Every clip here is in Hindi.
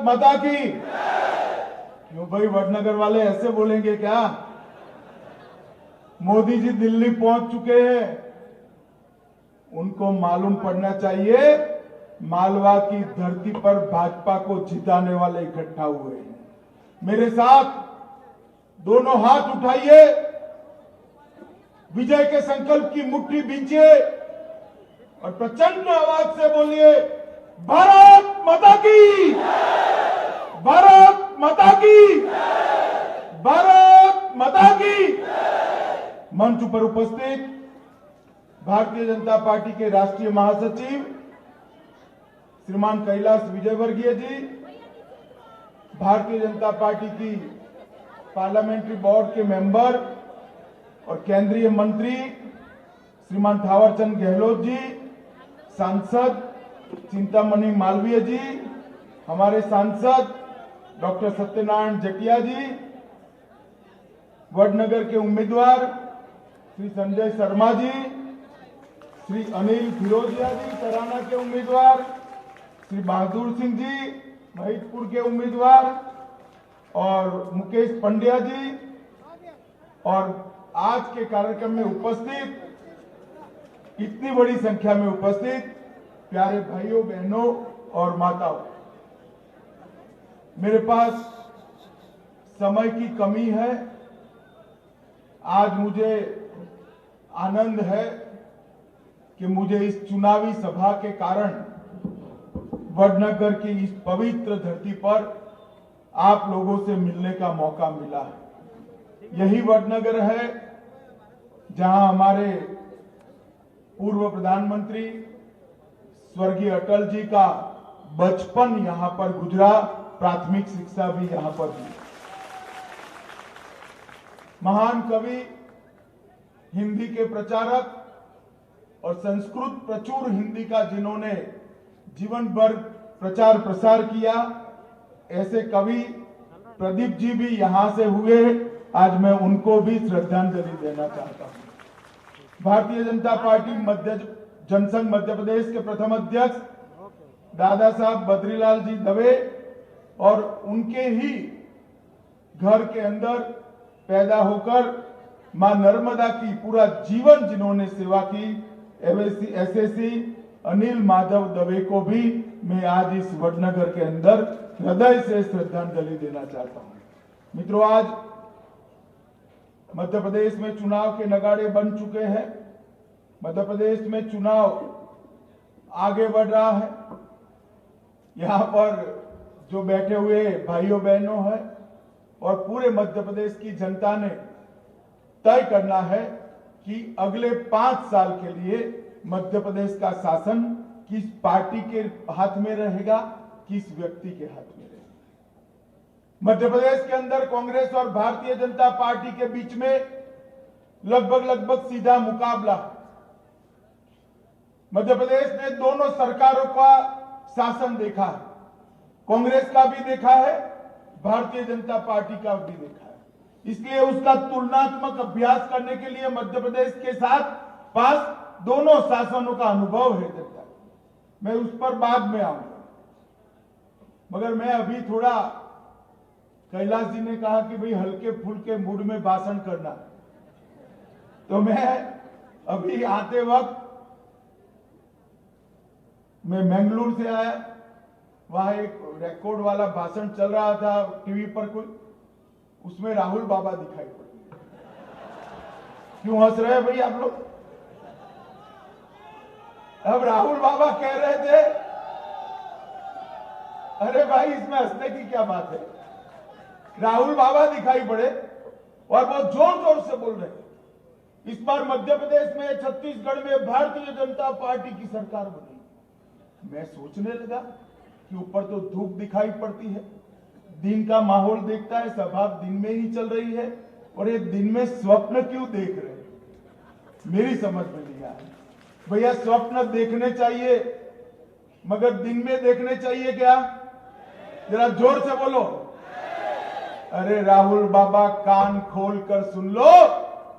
माता की। क्यों भाई वडनगर वाले ऐसे बोलेंगे क्या? मोदी जी दिल्ली पहुंच चुके हैं, उनको मालूम पड़ना चाहिए मालवा की धरती पर भाजपा को जिताने वाले इकट्ठा हुए हैं। मेरे साथ दोनों हाथ उठाइए, विजय के संकल्प की मुट्ठी बींचिए और प्रचंड आवाज से बोलिए, भारत माता की, भारत माता की, भारत माता की। मंच पर उपस्थित भारतीय जनता पार्टी के राष्ट्रीय महासचिव श्रीमान कैलाश विजयवर्गीय जी, भारतीय जनता पार्टी की पार्लियामेंट्री बोर्ड के मेंबर और केंद्रीय मंत्री श्रीमान थावरचंद गहलोत जी, सांसद चिंतामणि मालवीय जी, हमारे सांसद डॉक्टर सत्यनारायण जटिया जी, वडनगर के उम्मीदवार श्री संजय शर्मा जी, श्री अनिल फिरोजिया जी तराना के उम्मीदवार, श्री बहादुर सिंह जी महिदपुर के उम्मीदवार और मुकेश पंड्या जी, और आज के कार्यक्रम में उपस्थित इतनी बड़ी संख्या में उपस्थित प्यारे भाइयों बहनों और माताओं, मेरे पास समय की कमी है। आज मुझे आनंद है कि मुझे इस चुनावी सभा के कारण वडनगर की इस पवित्र धरती पर आप लोगों से मिलने का मौका मिला है। यही वडनगर है जहां हमारे पूर्व प्रधानमंत्री स्वर्गीय अटल जी का बचपन यहां पर गुजरा, प्राथमिक शिक्षा भी यहां पर हुई। महान कवि, हिंदी के प्रचारक और संस्कृत प्रचुर हिंदी का जिन्होंने जीवन भर प्रचार प्रसार किया, ऐसे कवि प्रदीप जी भी यहां से हुए। आज मैं उनको भी श्रद्धांजलि देना चाहता हूं। भारतीय जनता पार्टी जनसंघ मध्य प्रदेश के प्रथम अध्यक्ष दादा साहब बद्रीलाल जी दवे और उनके ही घर के अंदर पैदा होकर मां नर्मदा की पूरा जीवन जिन्होंने सेवा की, एसएससी अनिल माधव दवे को भी मैं आज इस वडनगर के अंदर हृदय से श्रद्धांजलि देना चाहता हूं। मित्रों, आज मध्य प्रदेश में चुनाव के नगाड़े बन चुके हैं। मध्य प्रदेश में चुनाव आगे बढ़ रहा है। यहां पर जो बैठे हुए भाइयों बहनों हैं और पूरे मध्य प्रदेश की जनता ने तय करना है कि अगले 5 साल के लिए मध्य प्रदेश का शासन किस पार्टी के हाथ में रहेगा, किस व्यक्ति के हाथ में रहेगा। मध्य प्रदेश के अंदर कांग्रेस और भारतीय जनता पार्टी के बीच में लगभग सीधा मुकाबला है। मध्य प्रदेश ने दोनों सरकारों का शासन देखा है, कांग्रेस का भी देखा है, भारतीय जनता पार्टी का भी देखा है। इसलिए उसका तुलनात्मक अभ्यास करने के लिए मध्य प्रदेश के साथ पास दोनों शासनों का अनुभव है जनता। मैं उस पर बाद में आऊंगा, मगर मैं अभी थोड़ा, कैलाश जी ने कहा कि भाई हल्के फुल्के मूड में भाषण करना, तो मैं अभी आते वक्त मैं मंगलुरु से आया, वहां एक रिकॉर्ड वाला भाषण चल रहा था टीवी पर कोई, उसमें राहुल बाबा दिखाई पड़े। क्यों हंस रहे हैं भाई आप लोग? अब राहुल बाबा कह रहे थे, अरे भाई इसमें हंसने की क्या बात है? राहुल बाबा दिखाई पड़े और वो जोर जोर से बोल रहे। इस बार मध्य प्रदेश में, छत्तीसगढ़ में भारतीय जनता पार्टी की सरकार बनी। मैं सोचने लगा कि ऊपर तो धूप दिखाई पड़ती है, दिन का माहौल देखता है, सभा दिन में ही चल रही है, और ये दिन में स्वप्न क्यों देख रहे हैं? मेरी समझ में नहीं आया। भैया स्वप्न देखने चाहिए, मगर दिन में देखने चाहिए क्या? जरा जोर से बोलो। अरे राहुल बाबा, कान खोल कर सुन लो,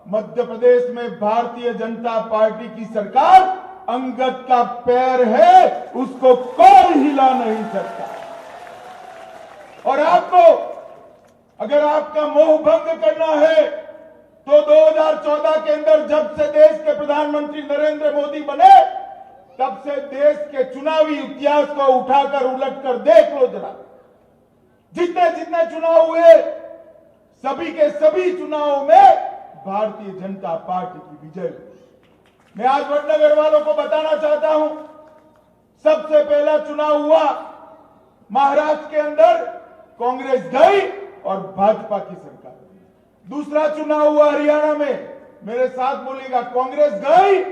मध्य प्रदेश में भारतीय जनता पार्टी की सरकार अंगद का पैर है, उसको कोई हिला नहीं सकता। और आपको अगर आपका मोह भंग करना है तो 2014 के अंदर जब से देश के प्रधानमंत्री नरेंद्र मोदी बने तब से देश के चुनावी इतिहास को उठाकर उलटकर देख लो जरा। जितने जितने चुनाव हुए सभी के सभी चुनावों में भारतीय जनता पार्टी की विजय हुई। मैं आज वडनगर वालों को बताना चाहता हूं, सबसे पहला चुनाव हुआ महाराष्ट्र के अंदर, कांग्रेस गई और भाजपा की सरकार गई। दूसरा चुनाव हुआ हरियाणा में, मेरे साथ बोलिएगा, कांग्रेस गई।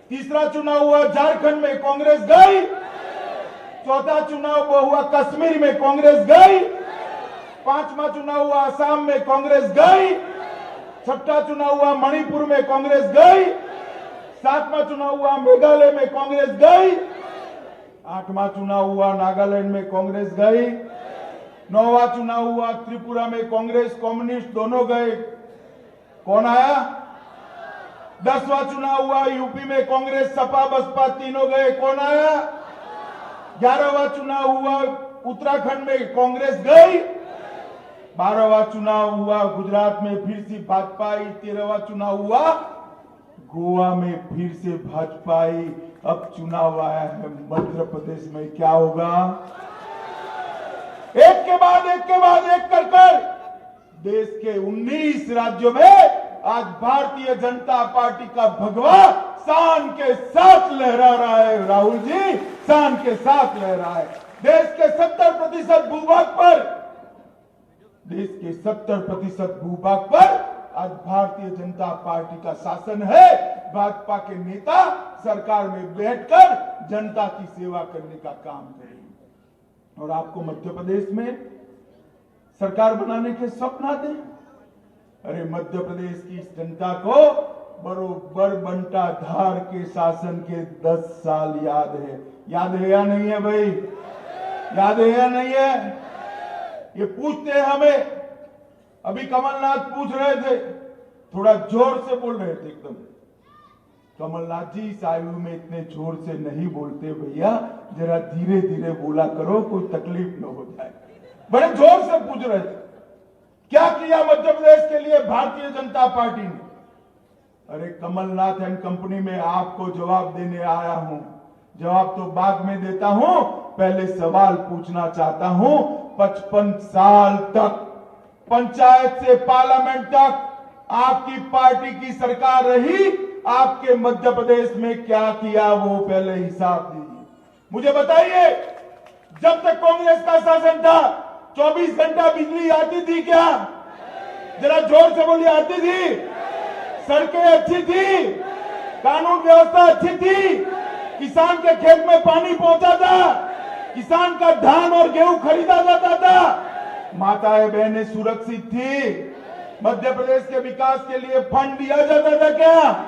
तीसरा चुनाव हुआ झारखंड में, कांग्रेस गई। चौथा चुनाव हुआ कश्मीर में, कांग्रेस गई। पांचवा चुनाव हुआ असम में, कांग्रेस गई। छठा चुनाव हुआ मणिपुर में, कांग्रेस गई। सातवां चुनाव हुआ मेघालय में, कांग्रेस गई। आठवां चुनाव हुआ नागालैंड में, कांग्रेस गई। नौवां चुनाव हुआ त्रिपुरा में, कांग्रेस कम्युनिस्ट दोनों गए, कौन आया? 10वां चुनाव हुआ यूपी में, कांग्रेस सपा बसपा तीनों गए, कौन आया? 11वां चुनाव हुआ उत्तराखंड में, कांग्रेस गई। 12वां चुनाव हुआ गुजरात में, फिर से भाजपा आई। 13वां चुनाव हुआ गोवा में, फिर से भाजपा आई। अब चुनाव आया है मध्य प्रदेश में, क्या होगा? एक के बाद एक कर देश के 19 राज्यों में आज भारतीय जनता पार्टी का भगवा शान के साथ लहरा रहा है। राहुल जी, शान के साथ लहरा है। देश के 70% भूभाग पर, देश के 70% भूभाग पर आज भारतीय जनता पार्टी का शासन है। भाजपा के नेता सरकार में बैठकर जनता की सेवा करने का काम करेंगे। और आपको मध्य प्रदेश में सरकार बनाने के स्वप्न आते हैं? अरे मध्य प्रदेश की इस जनता को बरोबर बंटा धार के शासन के 10 साल याद है। याद है या नहीं है भाई? याद है या नहीं है? ये पूछते हैं हमें। अभी कमलनाथ पूछ रहे थे, थोड़ा जोर से बोल रहे थे एकदम। कमलनाथ जी, इस आयु में इतने जोर से नहीं बोलते भैया, जरा धीरे धीरे बोला करो, कोई तकलीफ न हो जाए। बड़े जोर से पूछ रहे थे क्या किया मध्य प्रदेश के लिए भारतीय जनता पार्टी ने। अरे कमलनाथ एंड कंपनी में आपको जवाब देने आया हूं। जवाब तो बाद में देता हूं, पहले सवाल पूछना चाहता हूं। 55 साल तक पंचायत से पार्लियामेंट तक आपकी पार्टी की सरकार रही, आपके मध्य प्रदेश में क्या किया वो पहले हिसाब दीजिए। मुझे बताइए, जब तक कांग्रेस का शासन था 24 घंटा बिजली आती थी क्या? जरा जोर से बोलिए, आती थी? सड़कें अच्छी थी? कानून व्यवस्था अच्छी थी? किसान के खेत में पानी पहुंचा था? किसान का धान और गेहूं खरीदा जाता था? माताएं बहनें सुरक्षित थी? मध्य प्रदेश के विकास के लिए फंड दिया जाता था क्या?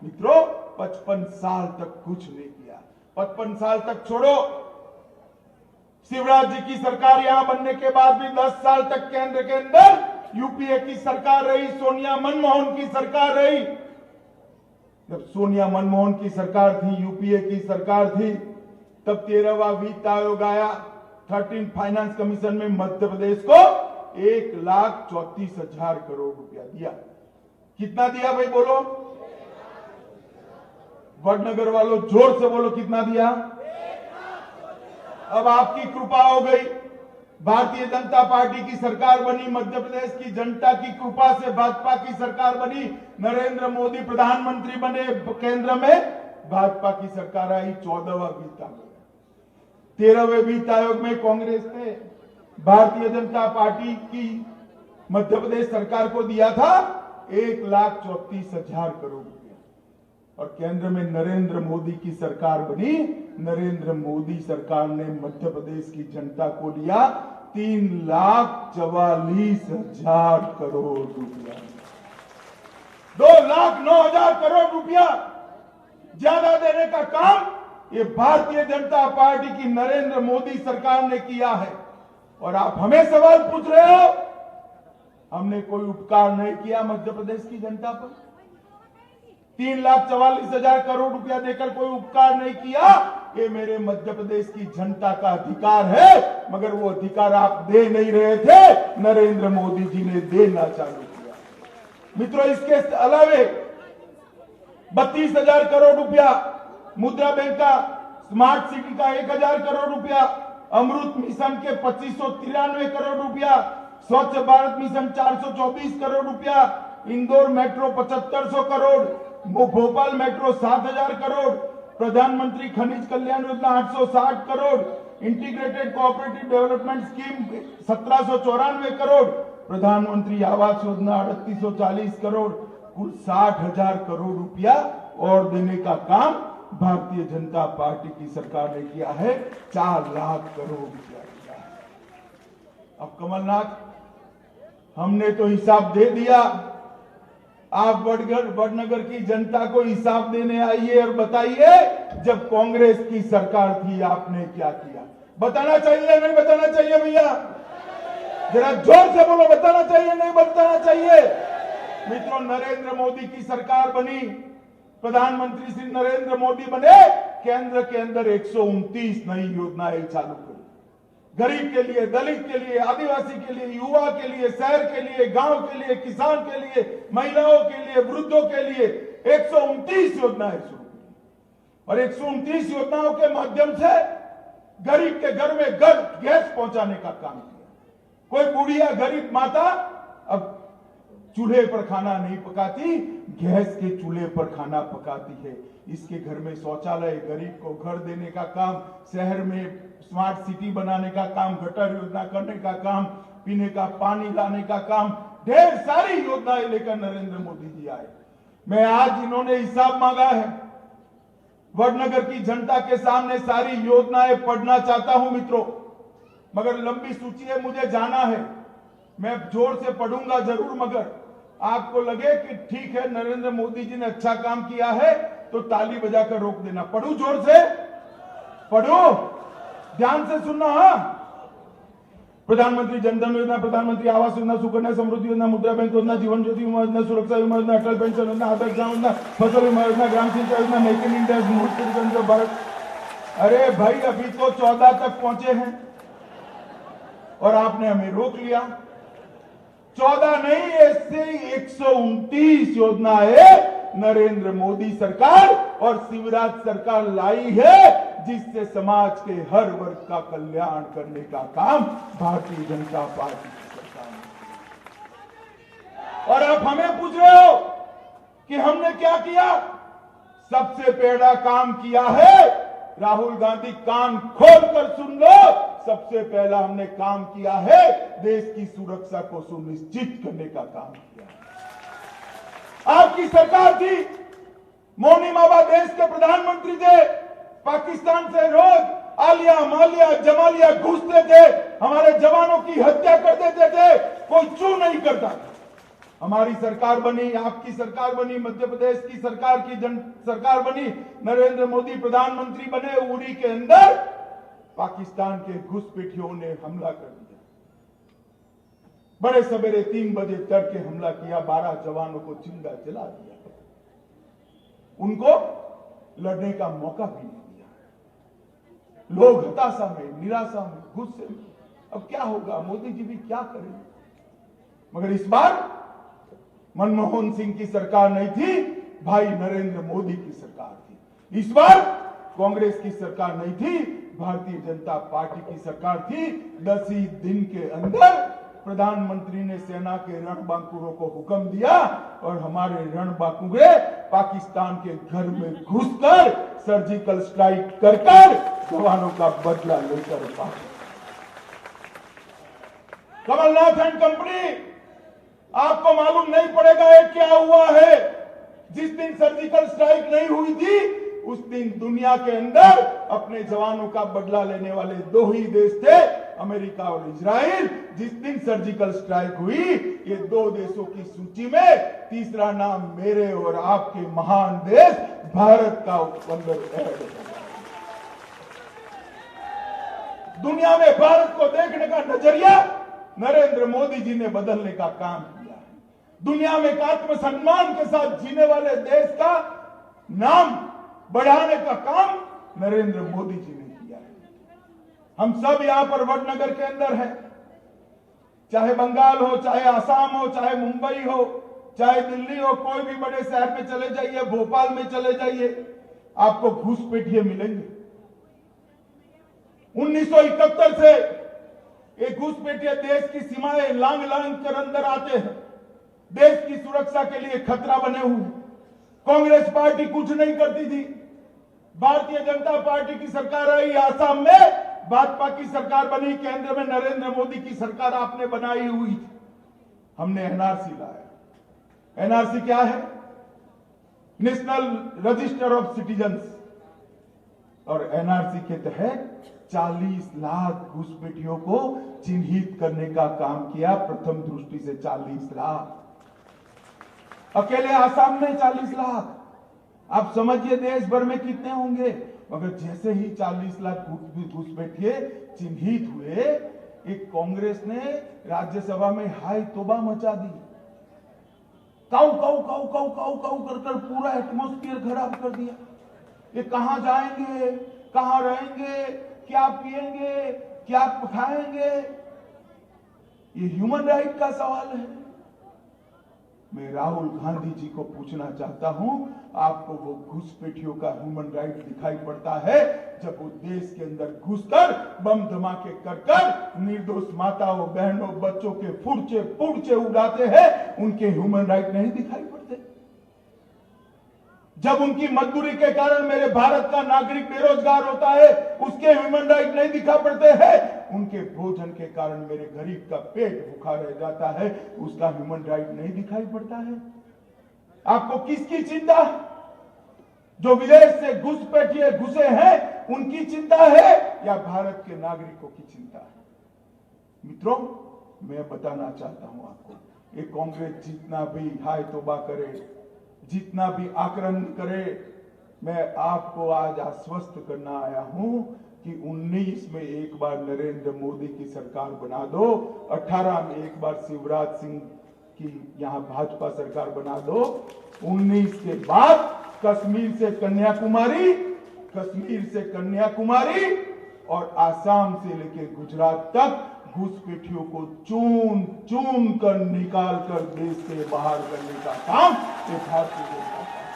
मित्रों, 55 साल तक कुछ नहीं किया। 55 साल तक छोड़ो, शिवराज जी की सरकार यहां बनने के बाद भी 10 साल तक केंद्र के अंदर यूपीए की सरकार रही, सोनिया मनमोहन की सरकार रही। जब सोनिया मनमोहन की सरकार थी, यूपीए की सरकार थी, तब 13वां वित्त आयोग आया। 13 फाइनेंस कमीशन में मध्य प्रदेश को 1,34,000 करोड़ रुपया दिया। कितना दिया भाई बोलो? वडनगर वालों जोर से बोलो, कितना दिया? अब आपकी कृपा हो गई, भारतीय जनता पार्टी की सरकार बनी, मध्य प्रदेश की जनता की कृपा से भाजपा की सरकार बनी, नरेंद्र मोदी प्रधानमंत्री बने, केंद्र में भाजपा की सरकार आई। 14वां वित्त आयोग, 13वें वित्त आयोग में कांग्रेस ने भारतीय जनता पार्टी की मध्य प्रदेश सरकार को दिया था 1,34,000 करोड़ रुपया। और केंद्र में नरेंद्र मोदी की सरकार बनी। नरेंद्र मोदी सरकार ने मध्य प्रदेश की जनता को दिया 3,44,000 करोड़ रुपया। 2,09,000 करोड़ रुपया ज्यादा देने का काम ये भारतीय जनता पार्टी की नरेंद्र मोदी सरकार ने किया है। और आप हमें सवाल पूछ रहे हो, हमने कोई उपकार नहीं किया मध्य प्रदेश की जनता पर? 3,44,000 करोड़ रुपया देकर कोई उपकार नहीं किया। ये मेरे मध्य प्रदेश की जनता का अधिकार है, मगर वो अधिकार आप दे नहीं रहे थे, नरेंद्र मोदी जी ने देना चालू किया। मित्रों, इसके अलावे 32,000 करोड़ रुपया मुद्रा बैंक का, स्मार्ट सिटी का 1,000 करोड़ रुपया, अमृत मिशन के 2593 करोड़ रुपया, स्वच्छ भारत मिशन 424 करोड़ रुपया, इंदौर मेट्रो 7500 करोड़, भोपाल मेट्रो 7,000 करोड़, प्रधानमंत्री खनिज Kalyan Yojana 860 crore, integrated cooperative development scheme 1794 crore, प्रधानमंत्री आवास योजना 3840 करोड़, कुल 60,000 करोड़ रुपया और देने का काम भारतीय जनता पार्टी की सरकार ने किया है। 4 लाख करोड़ रुपया किया है। अब कमलनाथ, हमने तो हिसाब दे दिया, आप वडनगर की जनता को हिसाब देने आइए और बताइए जब कांग्रेस की सरकार थी आपने क्या किया। बताना चाहिए नहीं बताना चाहिए भैया? जरा जोर से बोलो, बताना चाहिए नहीं बताना चाहिए? मित्रों, नरेंद्र मोदी की सरकार बनी, प्रधानमंत्री श्री नरेंद्र मोदी बने, केंद्र के अंदर 129 नई योजनाएं चालू करी। गरीब के लिए, दलित के लिए, आदिवासी के लिए, युवा के लिए, शहर के लिए, गांव के लिए, किसान के लिए, महिलाओं के लिए, वृद्धों के लिए 129 योजनाएं शुरू की। और 129 योजनाओं के माध्यम से गरीब के घर में गैस पहुंचाने का काम किया। कोई बुढ़िया गरीब माता अब चूल्हे पर खाना नहीं पकाती, गैस के चूल्हे पर खाना पकाती है। इसके घर में शौचालय, गरीब को घर देने का काम, शहर में स्मार्ट सिटी बनाने का काम, गटर योजना करने का काम, पीने का पानी लाने का काम, ढेर सारी योजनाएं लेकर नरेंद्र मोदी जी आए। मैं आज इन्होंने हिसाब मांगा है, वडनगर की जनता के सामने सारी योजनाएं पढ़ना चाहता हूं मित्रों, मगर लंबी सूची है, मुझे जाना है। मैं जोर से पढ़ूंगा जरूर, मगर आपको लगे कि ठीक है नरेंद्र मोदी जी ने अच्छा काम किया है तो ताली बजाकर रोक देना। पढ़ू जोर से? पढ़ू, ध्यान से सुनना। हाँ, प्रधानमंत्री जनधन योजना, प्रधानमंत्री आवास योजना, सुकन्या समृद्धि योजना, मुद्रा बैंक योजना, जीवन ज्योति बीमा योजना, सुरक्षा बीमा योजना, अटल पेंशन योजना, आदर्श ग्राम योजना, फसल बीमा योजना, ग्राम सिंचाई योजना, मेक इन इंडिया भारत। अरे भाई, अभी तो 14 तक पहुंचे हैं और आपने हमें रोक लिया। 14 नहीं, ऐसे 129 योजनाएं नरेंद्र मोदी सरकार और शिवराज सरकार लाई है, जिससे समाज के हर वर्ग का कल्याण करने का काम भारतीय जनता पार्टी की सरकार ने। और आप हमें पूछ रहे हो कि हमने क्या किया? सबसे पहला काम किया है, राहुल गांधी कान खोलकर सुन लो, सबसे पहला हमने काम किया है देश की सुरक्षा को सुनिश्चित करने का काम किया है। आपकी सरकार थी, मोनी माबा देश के प्रधानमंत्री थे, पाकिस्तान से रोज आलिया मालिया जमालिया घुसते थे, हमारे जवानों की हत्या कर देते थे, कोई चू नहीं करता था। हमारी सरकार बनी, आपकी सरकार बनी, मध्य प्रदेश की सरकार की सरकार बनी, नरेंद्र मोदी प्रधानमंत्री बने, उरी के अंदर पाकिस्तान के घुसपैठियों ने हमला कर दिया। बड़े सवेरे 3 बजे तड़के हमला किया, 12 जवानों को जिंदा जला दिया, उनको लड़ने का मौका भी नहीं दिया। लोग हताशा में, निराशा में, गुस्से में, अब क्या होगा, मोदी जी भी क्या करेंगे? मगर इस बार मनमोहन सिंह की सरकार नहीं थी, भाई नरेंद्र मोदी की सरकार थी। इस बार कांग्रेस की सरकार नहीं थी, भारतीय जनता पार्टी की सरकार थी। 10 ही दिन के अंदर प्रधानमंत्री ने सेना के रणबांकुरों को हुक्म दिया और हमारे रणबांकुरे पाकिस्तान के घर में घुसकर सर्जिकल स्ट्राइक कर जवानों का बदला लेकर भागे। कमलनाथ एंड कंपनी, आपको मालूम नहीं पड़ेगा ये क्या हुआ है। जिस दिन सर्जिकल स्ट्राइक नहीं हुई थी, उस दिन दुनिया के अंदर अपने जवानों का बदला लेने वाले 2 ही देश थे, अमेरिका और इजराइल। जिस दिन सर्जिकल स्ट्राइक हुई, ये 2 देशों की सूची में तीसरा नाम मेरे और आपके महान देश भारत का अंदर ऐड हो। दुनिया में भारत को देखने का नजरिया नरेंद्र मोदी जी ने बदलने का काम किया है। दुनिया में एक आत्मसम्मान के साथ जीने वाले देश का नाम बढ़ाने का काम नरेंद्र मोदी जी ने किया है। हम सब यहां पर वडनगर के अंदर हैं, चाहे बंगाल हो, चाहे आसाम हो, चाहे मुंबई हो, चाहे दिल्ली हो, कोई भी बड़े शहर में चले जाइए, भोपाल में चले जाइए, आपको घुसपैठिए मिलेंगे। 1971 से ये घुसपैठिए देश की सीमाएं लांग लांग कर अंदर आते हैं, देश की सुरक्षा के लिए खतरा बने हुए। कांग्रेस पार्टी कुछ नहीं करती थी, भारतीय जनता पार्टी की सरकार आई, आसाम में भाजपा की सरकार बनी, केंद्र में नरेंद्र मोदी की सरकार आपने बनाई हुई थी। हमने एनआरसी लाया। एनआरसी क्या है? National register of citizens. और एनआरसी के तहत 40 लाख घुसपैठियों को चिन्हित करने का काम किया। प्रथम दृष्टि से 40 लाख, अकेले आसाम में 40 लाख। आप समझिए देश भर में कितने होंगे। मगर जैसे ही 40 लाख घुसपैठिए चिन्हित हुए, एक कांग्रेस ने राज्यसभा में हाय तौबा मचा दी। काऊ काऊ काऊ काऊ काऊ काऊ कर कर पूरा एटमॉस्फेयर खराब कर दिया। ये कहां जाएंगे, कहां रहेंगे, क्या पिएंगे, क्या खाएंगे? ये ह्यूमन राइट का सवाल है। मैं राहुल गांधी जी को पूछना चाहता हूं, आपको वो घुसपैठियों का ह्यूमन राइट दिखाई पड़ता है जब वो देश के अंदर घुसकर बम धमाके कर निर्दोष माताओं, बहनों, बच्चों के फुर्चे पुर्चे उड़ाते हैं? उनके ह्यूमन राइट नहीं दिखाई पड़ते? जब उनकी मजदूरी के कारण मेरे भारत का नागरिक बेरोजगार होता है, उसके ह्यूमन राइट नहीं दिखा पड़ते हैं? उनके भोजन के कारण मेरे गरीब का पेट भूखा रह जाता है, उसका ह्यूमन राइट नहीं दिखाई पड़ता है? आपको किसकी चिंता? जो विदेश से घुसपैठिए घुसे हैं उनकी चिंता है या भारत के नागरिकों की चिंता है? मित्रों, मैं बताना चाहता हूं आपको, ये कांग्रेस जितना भी हाय तौबा करे, जितना भी आक्रमण करे, मैं आपको आज आश्वस्त करना आया हूं कि 19 में एक बार नरेंद्र मोदी की सरकार बना दो, 18 में एक बार शिवराज सिंह की यहां भाजपा सरकार बना दो, 19 के बाद कश्मीर से कन्याकुमारी और आसाम से लेकर गुजरात तक घुसपैठियों को चून चून कर निकाल कर देश से बाहर करने का काम ये भारतीय जनता पार्टी।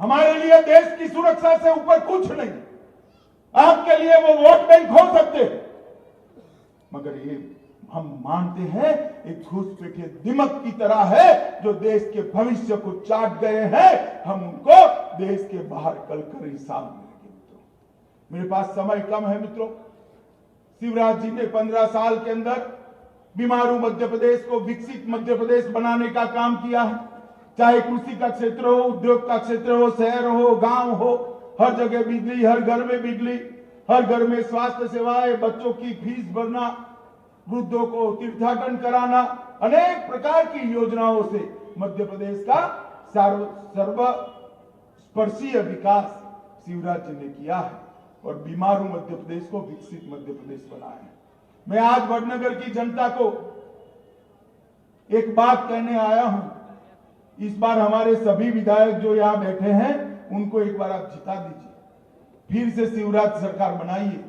हमारे लिए देश की सुरक्षा से ऊपर कुछ नहीं। आपके लिए वो वोट बैंक हो सकते हैं, मगर ये हम मानते हैं एक घुसपैठिए दिमक की तरह है जो देश के भविष्य को चाट गए हैं। हम उनको देश के बाहर कल कर हिसाब लेंगे। मित्रों, मेरे पास समय कम है। मित्रों, शिवराज जी ने 15 साल के अंदर बीमारू मध्य प्रदेश को विकसित मध्य प्रदेश बनाने का काम किया है। चाहे कृषि का क्षेत्र हो, उद्योग का क्षेत्र हो, शहर हो, गांव हो, हर जगह बिजली, हर घर में बिजली, हर घर में स्वास्थ्य सेवाएं, बच्चों की फीस भरना, वृद्धों को तीर्थाटन कराना, अनेक प्रकार की योजनाओं से मध्य प्रदेश का सर्वस्पर्शीय विकास शिवराज जी ने किया है और बीमारू मध्य प्रदेश को विकसित मध्य प्रदेश बनाया है। मैं आज वडनगर की जनता को एक बात कहने आया हूं। इस बार हमारे सभी विधायक जो यहां बैठे हैं उनको एक बार आप जिता दीजिए, फिर से शिवराज सरकार बनाइए।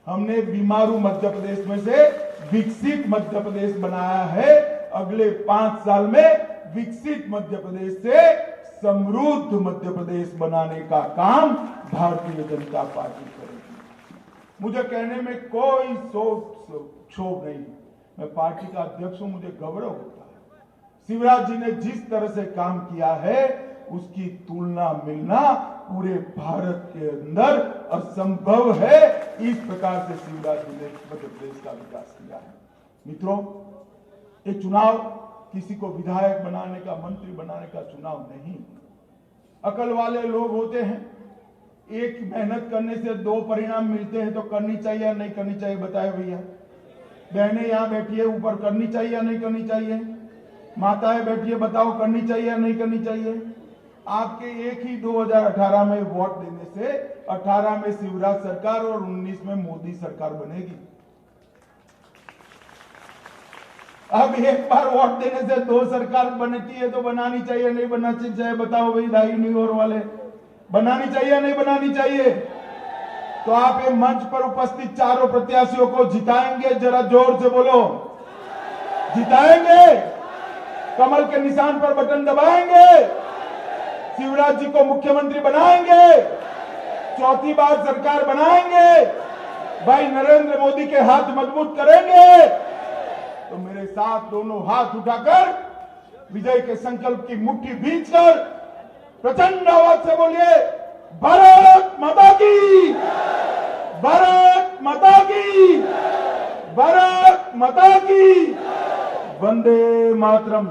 हमने बीमारू मध्य प्रदेश में से विकसित मध्य प्रदेश बनाया है। अगले 5 साल में विकसित मध्य प्रदेश से समृद्ध मध्य प्रदेश बनाने का काम भारतीय जनता पार्टी करेगी। मुझे कहने में कोई क्षोभ नहीं। मैं पार्टी का अध्यक्ष हूं, मुझे गौरव होता है। शिवराज जी ने जिस तरह से काम किया है उसकी तुलना मिलना पूरे भारत के अंदर असंभव है। इस प्रकार से शिवराज जी ने मध्य प्रदेश का विकास किया है। मित्रों, ये चुनाव किसी को विधायक बनाने का, मंत्री बनाने का चुनाव नहीं। अकल वाले लोग होते हैं, एक मेहनत करने से 2 परिणाम मिलते हैं तो करनी चाहिए या नहीं करनी चाहिए? बताए भैया। बहनें यहां बैठी है, ऊपर करनी चाहिए या नहीं करनी चाहिए? माताएं बैठी है, बताओ करनी चाहिए या नहीं करनी चाहिए? आपके एक ही 2018 में वोट देने से 18 में शिवराज सरकार और 19 में मोदी सरकार बनेगी। अब एक बार वोट देने से 2 सरकार बनती है तो बनानी चाहिए नहीं बनानी चाहिए? बताओ भाई, दाई नहीं और वाले। बनानी चाहिए या नहीं बनानी चाहिए? तो आप ये मंच पर उपस्थित चारों प्रत्याशियों को जिताएंगे? जरा जोर से बोलो, जिताएंगे? कमल के निशान पर बटन दबाएंगे? शिवराज जी को मुख्यमंत्री बनाएंगे? चौथी बार सरकार बनाएंगे? भाई नरेंद्र मोदी के हाथ मजबूत करेंगे? तो मेरे साथ दोनों हाथ उठाकर विजय के संकल्प की मुट्ठी भींचकर प्रचंड आवाज से बोलिए, भारत माता की, भारत माता की, भारत माता की, वंदे मातरम।